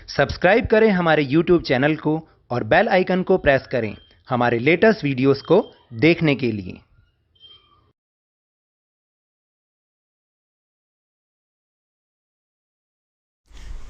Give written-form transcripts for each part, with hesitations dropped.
Subscribe करें हमारे YouTube channel को और बेल आइकन को प्रेस करें हमारे लेटेस्ट वीडियोस को देखने के लिए।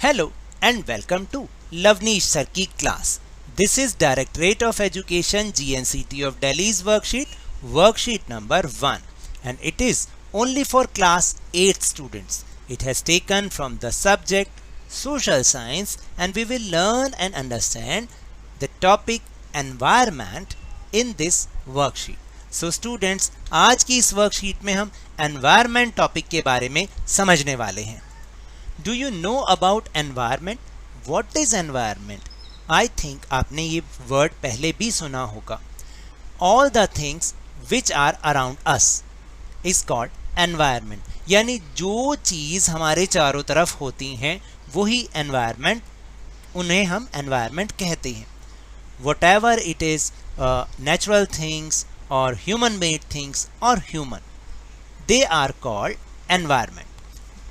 Hello and welcome to Lavneesh Sir की class. This is Directorate of Education GNCT of Delhi's worksheet number 1, and it is only for class 8 students. It has taken from the subject Social Science, and we will learn and understand the topic environment in this worksheet. So students, आज की इस worksheet में हम environment topic के बारे में समझने वाले हैं. Do you know about environment? What is environment? I think आपने ये word पहले भी सुना होगा. All the things which are around us is called environment. यानी जो चीज़ हमारे चारों तरफ होती हैं वही environment, उन्हें हम environment कहते हैं. Whatever it is, natural things or human-made things or human, they are called environment.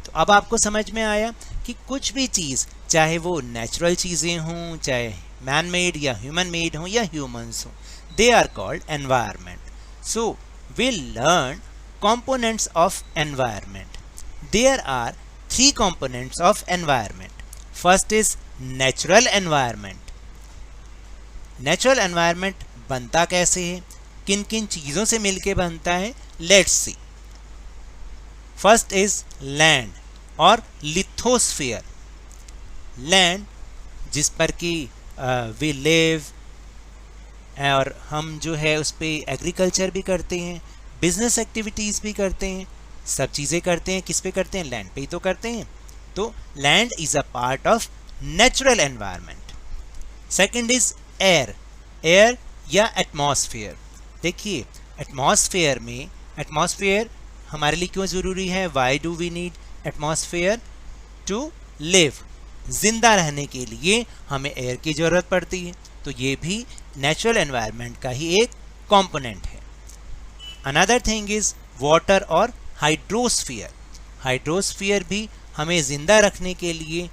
तो अब आपको समझ में आया कि कुछ भी चीज़, चाहे वो नेचुरल चीज़ें हों, चाहे मैन मेड या ह्यूमन मेड हों या ह्यूमंस हों, they are called environment. So we'll learn components of environment. There are 3 components of environment. First is natural environment. Natural environment बनता कैसे है, किन किन चीज़ों से मिलके बनता है, let's see. First is land और lithosphere. Land जिस पर कि we live, और हम जो है उस पर एग्रीकल्चर भी करते हैं, बिजनेस एक्टिविटीज़ भी करते हैं, सब चीज़ें करते हैं. किस पे करते हैं? लैंड पे ही तो करते हैं. तो land is a part of natural environment. Second is air. Air या एटमॉस्फेयर. देखिए, एटमॉस्फेयर हमारे लिए क्यों ज़रूरी है? Why do we need atmosphere? To live. जिंदा रहने के लिए हमें एयर की ज़रूरत पड़ती है. तो ये भी नेचुरल एनवायरनमेंट का ही एक कंपोनेंट है. अनदर थिंग इज वाटर और हाइड्रोस्फीयर. हाइड्रोस्फीयर भी हमें ज़िंदा रखने के लिए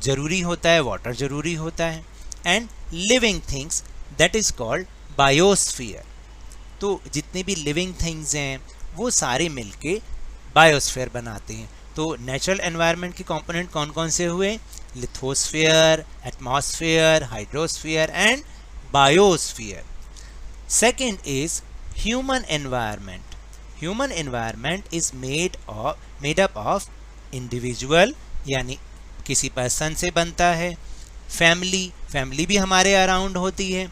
ज़रूरी होता है, वाटर ज़रूरी होता है. And living things, that is called biosphere. तो जितने भी लिविंग थिंग्स हैं वो सारे मिलके बायोस्फीयर बनाते हैं. तो नेचुरल एनवायरनमेंट के कंपोनेंट कौन कौन से हुए? Lithosphere, atmosphere, hydrosphere and biosphere. Second is human environment. Human environment is made up of individual, यानी किसी पर्सन से बनता है. फैमिली भी हमारे अराउंड होती है.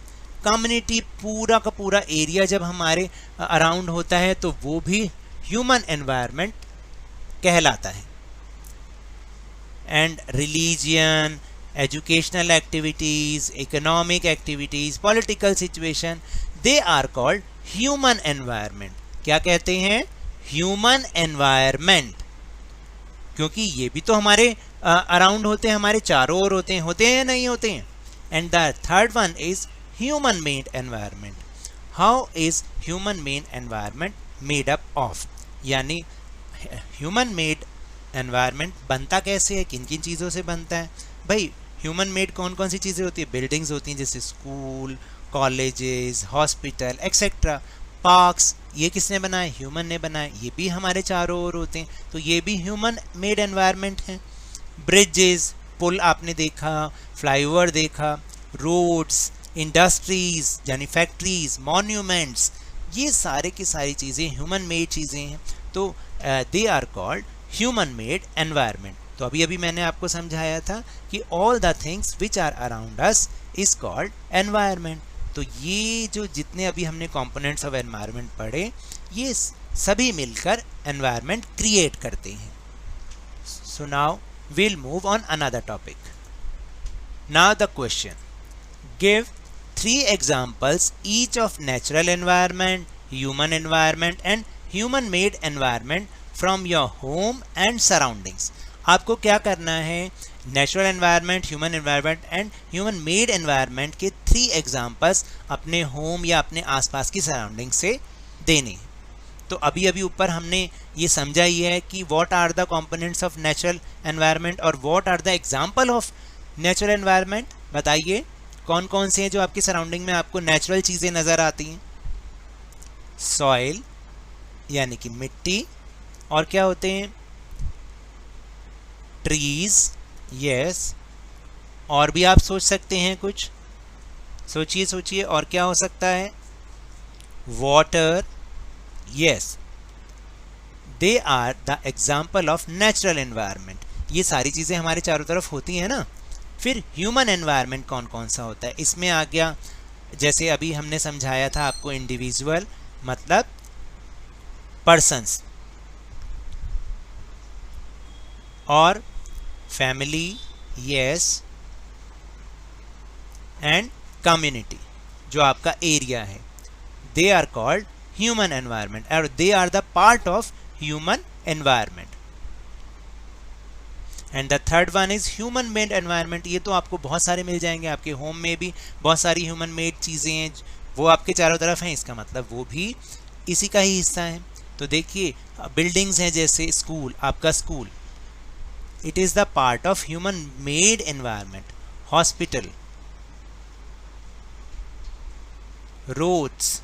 कम्युनिटी, पूरा का पूरा एरिया जब हमारे अराउंड होता है तो वो भी ह्यूमन एनवायरनमेंट कहलाता है. And religion, educational activities, economic activities, political situation, they are called human environment. क्या कहते हैं? Human environment. क्योंकि ये भी तो हमारे अराउंड होते हैं, हमारे चारों ओर होते हैं या नहीं होते हैं. And the third one is human made environment. How is human made environment made up of? यानी ह्यूमन मेड एनवायरनमेंट बनता कैसे है, किन किन चीज़ों से बनता है? भाई, ह्यूमन मेड कौन कौन सी चीज़ें होती है? बिल्डिंग्स होती हैं, जैसे school, colleges, hospital etcetera. Parks, ये किसने बनाए? ह्यूमन ने बनाए. ये भी हमारे चारों ओर होते हैं, तो ये भी ह्यूमन मेड एनवायरनमेंट है. ब्रिजेस, पुल आपने देखा, फ्लाईओवर देखा, रोड्स, इंडस्ट्रीज़ यानी फैक्ट्रीज, मॉन्यूमेंट्स, ये सारे की सारी चीज़ें ह्यूमन मेड चीज़ें हैं. तो they are called human made environment. तो अभी मैंने आपको समझाया था कि all the things which are around us is called environment. तो ये जो जितने अभी हमने कंपोनेंट्स ऑफ एनवायरनमेंट पढ़े, ये सभी मिलकर एनवायरनमेंट क्रिएट करते हैं. So now we'll move on another topic. Now the question. Give 3 examples each of natural environment, human environment and human made environment from your home and surroundings. आपको क्या करना है? Natural environment, human environment and human made environment के 3 examples अपने home या अपने आसपास की सराउंडिंग से देने. तो अभी ऊपर हमने ये समझा ही है कि what are the components of natural environment और what are the example of natural environment बताइए कौन कौन से हैं जो आपके सराउंडिंग में आपको नेचुरल चीज़ें नज़र आती हैं? सॉइल यानी कि मिट्टी, और क्या होते हैं? Trees, yes. और भी आप सोच सकते हैं कुछ, सोचिए सोचिए, और क्या हो सकता है? Water, yes. They are the example of natural environment. ये सारी चीज़ें हमारे चारों तरफ होती हैं ना। फिर ह्यूमन एनवायरनमेंट कौन कौन सा होता है? इसमें आ गया, जैसे अभी हमने समझाया था आपको, इंडिविजुअल मतलब पर्सन्स, और फैमिली, यस, एंड कम्युनिटी जो आपका एरिया है। They are called human environment और they are the part of human environment. And the third one is human made environment. ये तो आपको बहुत सारे मिल जाएंगे, आपके होम में भी बहुत सारी ह्यूमन मेड चीज़ें हैं, वो आपके चारों तरफ हैं, इसका मतलब वो भी इसी का ही हिस्सा है। तो देखिए बिल्डिंग्स हैं, जैसे स्कूल, आपका school, it is the part of human made environment. Hospital, roads,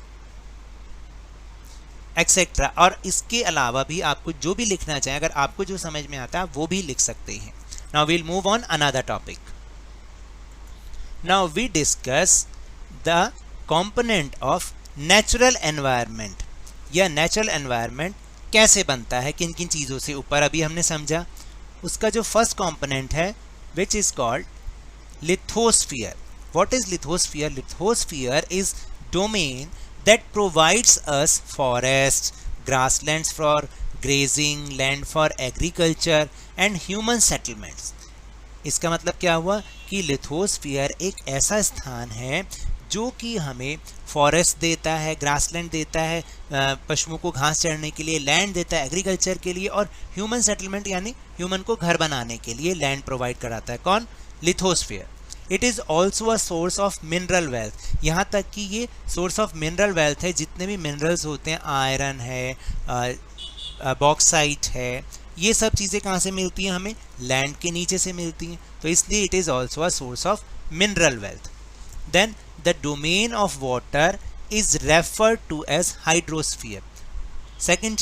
etcetera. और इसके अलावा भी आपको जो भी लिखना चाहें, अगर आपको जो समझ में आता है वो भी लिख सकते हैं। Now we'll move on another topic. Now we discuss the component of natural environment, या नेचुरल एनवायरनमेंट कैसे बनता है, किन किन चीज़ों से। ऊपर अभी हमने समझा, उसका जो फर्स्ट कंपोनेंट है which is called lithosphere. What is lithosphere? Lithosphere is domain that provides us forests, grasslands for grazing, land for agriculture and human settlements। इसका मतलब क्या हुआ कि लिथोस्फीयर एक ऐसा स्थान है जो कि हमें फॉरेस्ट देता है, ग्रासलैंड देता है, पशुओं को घास चढ़ने के लिए, लैंड देता है एग्रीकल्चर के लिए, और ह्यूमन सेटलमेंट यानी ह्यूमन को घर बनाने के लिए लैंड प्रोवाइड कराता है। कौन? Lithosphere. It is also a source of mineral wealth. यहाँ तक कि ये सोर्स ऑफ मिनरल वेल्थ है। जितने भी मिनरल्स होते हैं, आयरन है, बॉक्साइट है, ये सब चीज़ें कहाँ से मिलती हैं? हमें लैंड के नीचे से मिलती हैं। तो इसलिए it is also a source of mineral wealth. Then the domain of water is referred to as hydrosphere. Second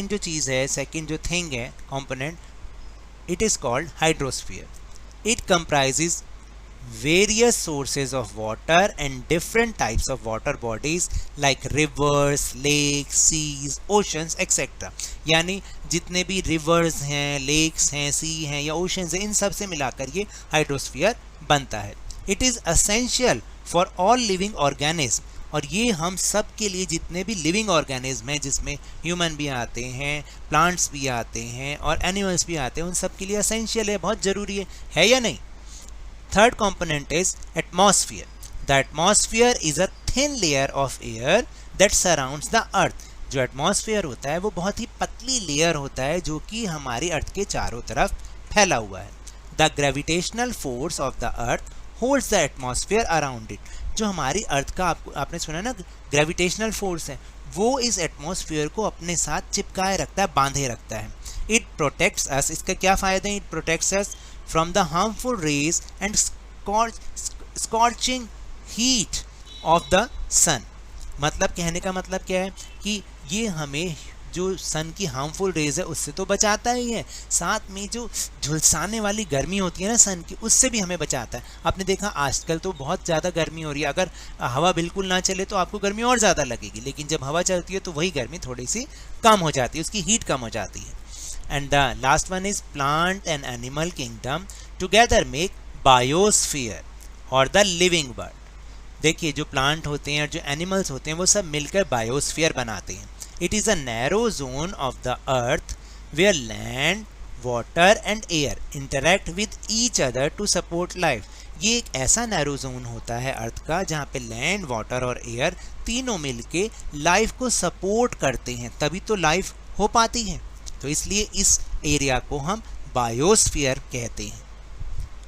जो चीज़ है, सेकेंड जो थिंग है, component, it is called hydrosphere. It comprises various sources of water and different types of water bodies like rivers, lakes, seas, oceans, etc. यानी जितने भी rivers हैं, lakes हैं, sea हैं या oceans हैं, इन सब से मिलाकर ये हाइड्रोस्फीयर बनता है। It is essential for all living organisms, और ये हम सब के लिए, जितने भी लिविंग ऑर्गेनिज्म हैं, जिसमें ह्यूमन भी आते हैं, प्लांट्स भी आते हैं और एनिमल्स भी आते हैं, उन सब के लिए एसेंशियल है, बहुत ज़रूरी है या नहीं? Third component is atmosphere. The atmosphere is a thin layer of air that surrounds the अर्थ। जो एटमॉस्फेयर होता है वो बहुत ही पतली लेयर होता है जो कि हमारी अर्थ के चारों तरफ फैला हुआ है। The gravitational force of the earth holds the atmosphere around it. जो हमारी अर्थ का आपने सुना ना, ग्रेविटेशनल फोर्स है, वो इस एटमॉस्फेयर को अपने साथ चिपकाए रखता है, बांधे रखता है। It protects us. इसका क्या फ़ायदा है? It protects us from the harmful rays and scorching heat of the sun. मतलब कहने का मतलब क्या है कि ये हमें जो सन की हार्मफुल रेज है उससे तो बचाता ही है, साथ में जो झुलसाने वाली गर्मी होती है ना सन की, उससे भी हमें बचाता है। आपने देखा आजकल तो बहुत ज़्यादा गर्मी हो रही है, अगर हवा बिल्कुल ना चले तो आपको गर्मी और ज़्यादा लगेगी, लेकिन जब हवा चलती है तो वही गर्मी थोड़ी सी कम हो जाती है, उसकी हीट कम हो जाती है। And the last one is plant and animal kingdom together make biosphere और द लिविंग वर्ल्ड। देखिए जो प्लांट होते हैं और जो एनिमल्स होते हैं वो सब मिलकर बायोस्फीयर बनाते हैं। It is a narrow zone of the earth where land, water and air interact with each other to support life। ये एक ऐसा नैरो जोन होता है अर्थ का जहाँ पे लैंड, वाटर और एयर तीनों मिलके लाइफ को सपोर्ट करते हैं, तभी तो लाइफ हो पाती है। तो इसलिए इस एरिया को हम बायोस्फीयर कहते हैं।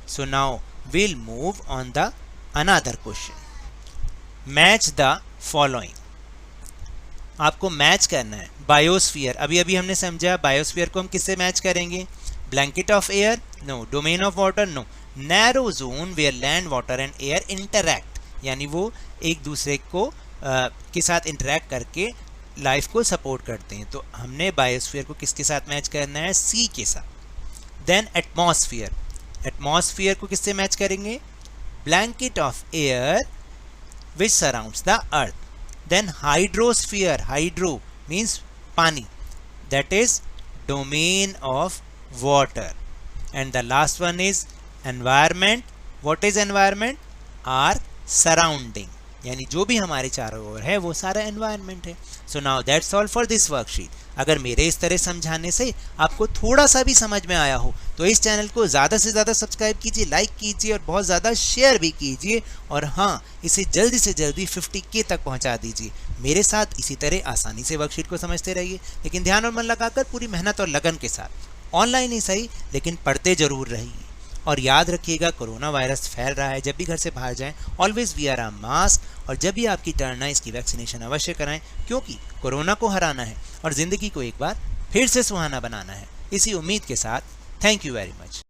So now we'll move on the another question. Match the following. आपको मैच करना है बायोस्फीयर। अभी अभी हमने समझा बायोस्फीयर को हम किससे मैच करेंगे? Blanket of air? No. Domain of water? No. Narrow zone where land water and air interact, यानी वो एक दूसरे को के साथ इंटरैक्ट करके लाइफ को सपोर्ट करते हैं। तो हमने बायोस्फीयर को किसके साथ मैच करना है? सी के साथ। देन एटमॉस्फेयर, एटमॉस्फेयर को किससे मैच करेंगे? Blanket of air which surrounds the earth. Then hydrosphere, hydro means पानी, that is domain of water. And the last one is environment. What is environment? Our surrounding, यानी जो भी हमारे चारों ओर है वो सारा environment है। So now that's all for this worksheet. अगर मेरे इस तरह समझाने से आपको थोड़ा सा भी समझ में आया हो तो इस चैनल को ज़्यादा से ज़्यादा सब्सक्राइब कीजिए, लाइक कीजिए और बहुत ज़्यादा शेयर भी कीजिए। और हाँ, इसे जल्दी से जल्दी 50K तक पहुंचा दीजिए। मेरे साथ इसी तरह आसानी से वर्कशीट को समझते रहिए, लेकिन ध्यान और मन लगाकर पूरी मेहनत और लगन के साथ। ऑनलाइन ही सही, लेकिन पढ़ते जरूर रहिए। और याद रखिएगा, कोरोना वायरस फैल रहा है, जब भी घर से बाहर जाएं ऑलवेज वियर अ मास्क, और जब भी आपकी टर्न आए इसकी वैक्सीनेशन अवश्य कराएं, क्योंकि कोरोना को हराना है और ज़िंदगी को एक बार फिर से सुहाना बनाना है। इसी उम्मीद के साथ थैंक यू वेरी मच।